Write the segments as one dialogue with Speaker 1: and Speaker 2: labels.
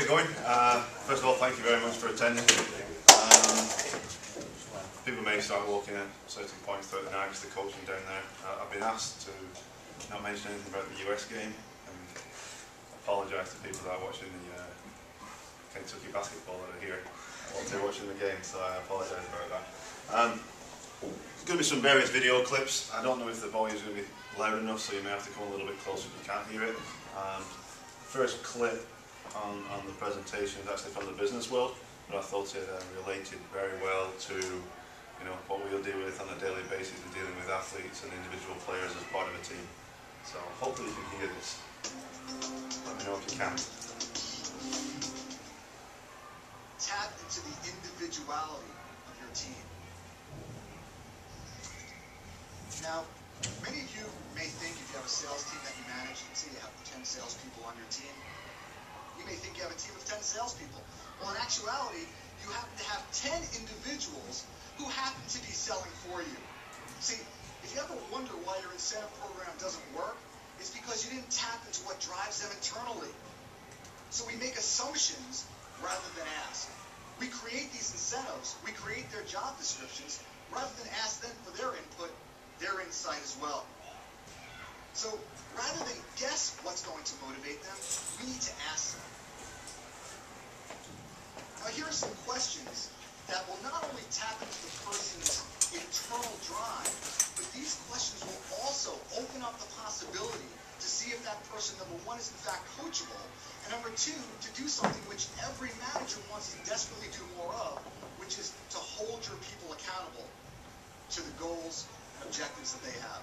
Speaker 1: it going? First of all, thank you very much for attending. People may start walking in certain points throughout the night because the coaching down there. I've been asked to not mention anything about the US game, and apologise to people that are watching the Kentucky basketball that are here while they're watching the game, so I apologise about that. There's going to be some various video clips. I don't know if the volume is going to be loud enough, so you may have to come a little bit closer if you can't hear it. First clip on the presentation is actually from the business world, but I thought it related very well to what we'll deal with on a daily basis in dealing with athletes and individual players as part of a team. So hopefully you can hear this. Let me know if you can.
Speaker 2: Tap into the individuality of your team. Now, many of you may think if you have a sales team that you manage, let's say you have 10 salespeople on your team, you may think you have a team of 10 salespeople. Well, in actuality, you happen to have 10 individuals who happen to be selling for you. See, if you ever wonder why your incentive program doesn't work, it's because you didn't tap into what drives them internally. So we make assumptions rather than ask. We create these incentives, we create their job descriptions, rather than ask them for their input, their insight as well. So rather than guess what's going to motivate them, we need to ask them. Now here are some questions that will not only tap into the person's internal drive, but these questions will also open up the possibility to see if that person, number one, is in fact coachable, and number two, to do something which every manager wants to desperately do more of, which is to hold your people accountable to the goals and objectives that they have.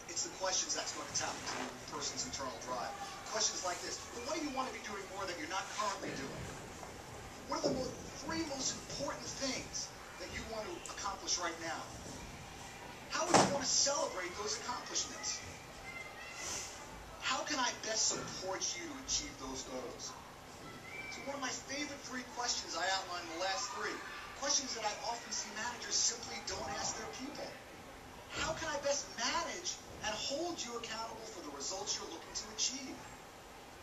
Speaker 2: It's the questions that's going to tap into the person's internal drive. Questions like this: well, what do you want to be doing more that you're not currently doing? What are the three most important things that you want to accomplish right now? How would you want to celebrate those accomplishments? How can I best support you to achieve those goals? So one of my favorite three questions I outlined in the last three, questions that I often see managers simply don't ask their people. How can I best manage and hold you accountable for the results you're looking to achieve?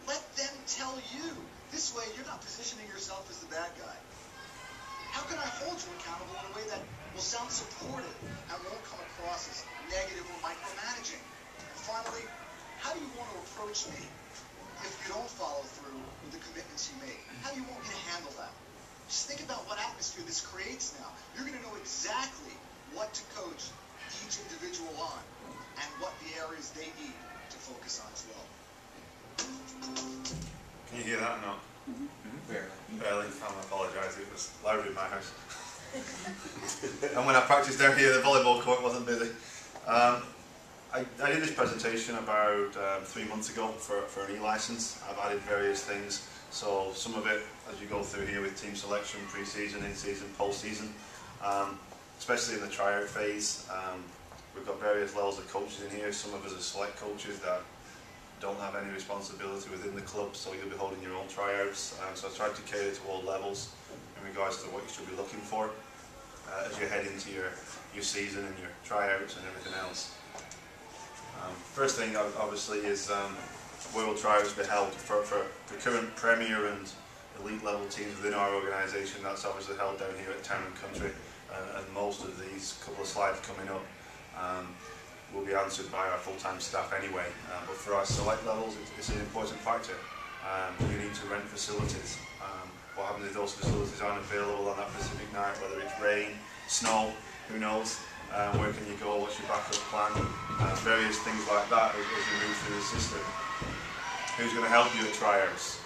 Speaker 2: Let them tell you. This way, you're not positioning yourself as the bad guy. How can I hold you accountable in a way that will sound supportive and won't come across as negative or micromanaging? And finally, how do you want to approach me if you don't follow through with the commitments you make? How do you want me to handle that? Just think about what atmosphere this creates now. You're going to know exactly what to coach each individual on and what the areas they need to focus on as well.
Speaker 1: Can you hear that or not? Barely. Barely. I apologise, it was loud in my house. And when I practiced down here, the volleyball court wasn't busy. I did this presentation about 3 months ago for an e-license. I've added various things. So some of it, as you go through here with team selection, pre-season, in-season, post-season, especially in the tryout phase, we've got various levels of coaches in here. Some of us are select coaches that don't have any responsibility within the club, so you'll be holding your own tryouts. So I tried to cater to all levels in regards to what you should be looking for as you head into your season and your tryouts and everything else. First thing obviously is where will tryouts be held for the current Premier and elite level teams within our organisation. That's obviously held down here at Town and Country, and most of these couple of slides coming up will be answered by our full-time staff anyway. But for our select levels, it's an important factor. You need to rent facilities. What happens if those facilities aren't available on that specific night, whether it's rain, snow, who knows? Where can you go? What's your backup plan? Various things like that as you move through the system. Who's going to help you at tryouts?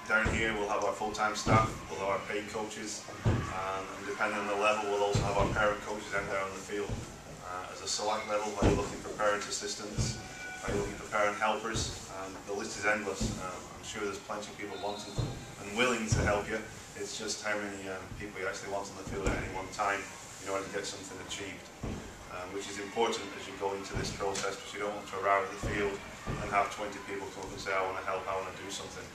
Speaker 1: Down here we'll have our full-time staff, we'll have our paid coaches, and depending on the level we'll also have our parent coaches out there on the field. As a select level, are you looking for parent assistants? Are you looking for parent helpers? The list is endless. I'm sure there's plenty of people wanting and willing to help you. It's just how many people you actually want on the field at any one time in order to get something achieved, which is important as you go into this process, because you don't want to arrive at the field and have 20 people come up and say, I want to help, I want to do something.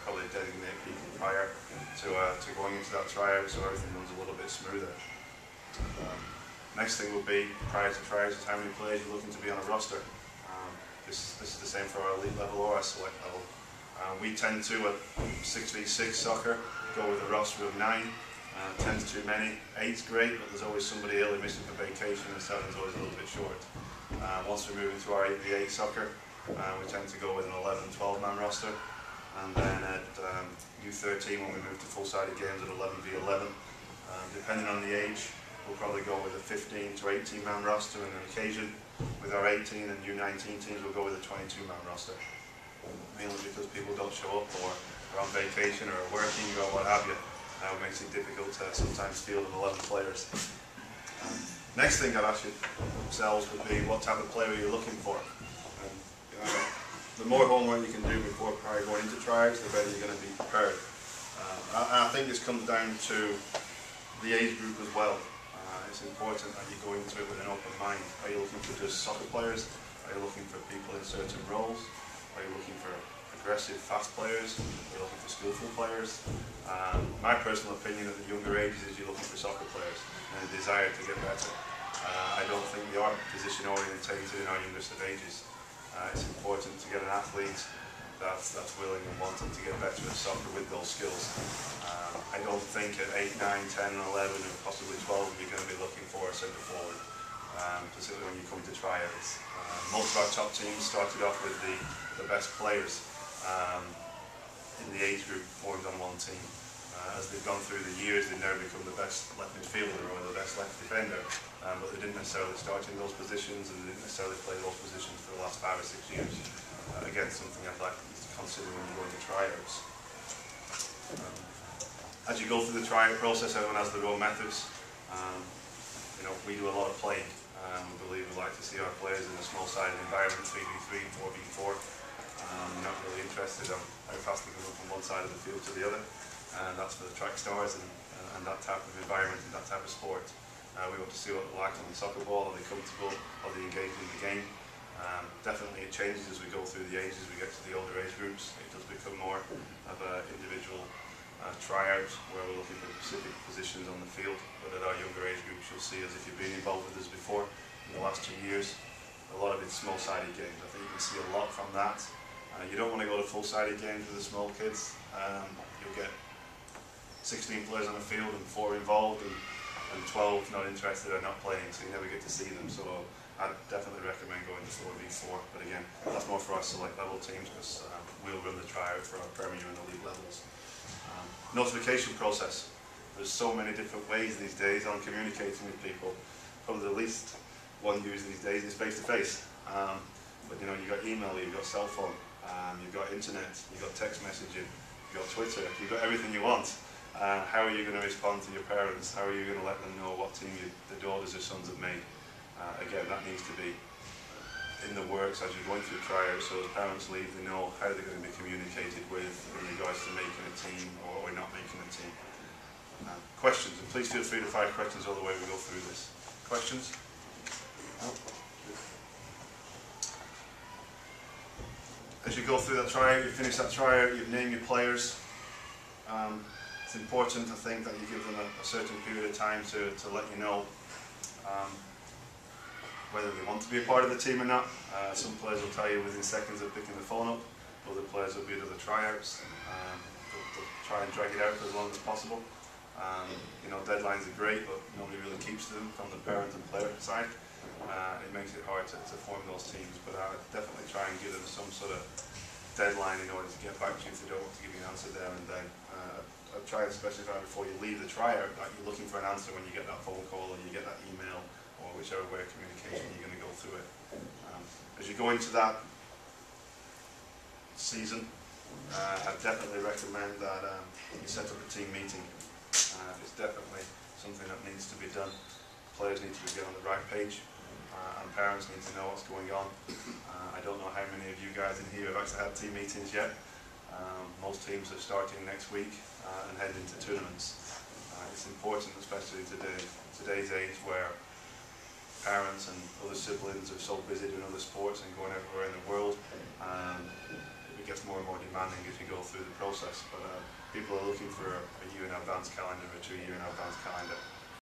Speaker 1: Probably designate people prior to going into that tryout so everything runs a little bit smoother. Next thing will be, prior to tryouts, is how many players you're looking to be on a roster. This is the same for our elite level or our select level. We tend to, at 6v6 soccer, go with a roster of 9. 10's too many. 8's great, but there's always somebody ill or missing for vacation, and 7's always a little bit short. Once we move into our 8v8 soccer, we tend to go with an 11-12 man roster, and then at U13, when we move to full-sided games, at 11v11. Depending on the age, we'll probably go with a 15 to 18 man roster, and on occasion, with our 18 and U19 teams, we'll go with a 22 man roster. Mainly because people don't show up, or are on vacation, or are working, or what have you. It makes it difficult to sometimes field of 11 players. Next thing I'd ask yourselves would be, what type of player are you looking for? The more homework you can do before prior going into tryouts, the better you're going to be prepared. I think this comes down to the age group as well. It's important that you go into it with an open mind. Are you looking for just soccer players? Are you looking for people in certain roles? Are you looking for aggressive, fast players? Are you looking for skillful players? My personal opinion at the younger ages is you're looking for soccer players and a desire to get better. I don't think we are position orientated in our youngest of ages. It's important to get an athlete that's willing and wanting to get better at soccer with those skills. I don't think at 8, 9, 10, 11 and possibly 12 you're going to be looking for a centre forward, particularly when you come to tryouts. Most of our top teams started off with the best players in the age group formed on one team. As they've gone through the years, they've now become the best left midfielder or the best left defender, but they didn't necessarily start in those positions, and they didn't necessarily play those positions for the last 5 or 6 years. Again, something I'd like you to consider when you go into tryouts. As you go through the tryout process, everyone has their own methods. We do a lot of playing. We believe we like to see our players in a small-sided environment, 3v3, 4v4. We're not really interested on how fast they can run from one side of the field to the other. And that's for the track stars and that type of environment and that type of sport. We want to see what they're like on the soccer ball. Are they comfortable? Are they engaged in the game? Definitely it changes as we go through the ages. We get to the older age groups. It does become more of an individual tryout where we're looking for specific positions on the field. But at our younger age groups, you'll see, as if you've been involved with us before in the last 2 years, a lot of it's small-sided games. I think you can see a lot from that. You don't want to go to full-sided games with the small kids. You'll get 16 players on the field and 4 involved, and 12 not interested or not playing, so you never get to see them. So I'd definitely recommend going to 4v4, but again, that's more for our select level teams, because we'll run the tryout for our Premier and Elite levels. Notification process. There's so many different ways these days on communicating with people. Probably the least one used these days is face-to-face. But you've got email, you've got cell phone, you've got internet, you've got text messaging, you've got Twitter, you've got everything you want. How are you going to respond to your parents? How are you going to let them know what team the daughters or sons have made? Again, that needs to be in the works as you're going through tryouts, so as parents leave, they know how they're going to be communicated with in regards to making a team or not making a team. Questions, and please feel free to fire questions all the way we go through this. Questions? No? As you go through that tryout, you finish that tryout, you've named your players. It's important, I think, that you give them a certain period of time to let you know whether they want to be a part of the team or not. Some players will tell you within seconds of picking the phone up. Other players will be at other tryouts. They'll try and drag it out for as long as possible. Deadlines are great, but nobody really keeps them from the parent and player side. It makes it hard to form those teams, but I would definitely try and give them some sort of deadline in order to get back to you if they don't want to give you an answer there and then. I'd try and specify before you leave the tryout that you're looking for an answer when you get that phone call or you get that email or whichever way of communication you're going to go through it. As you go into that season, I'd definitely recommend that you set up a team meeting. It's definitely something that needs to be done. Players need to get on the right page, and parents need to know what's going on. I don't know how many of you guys in here have actually had team meetings yet. Most teams are starting next week and heading into tournaments. It's important, especially in today's age where parents and other siblings are so busy doing other sports and going everywhere in the world. It gets more and more demanding as you go through the process, but people are looking for a year in advance calendar, a 2 year in advance calendar.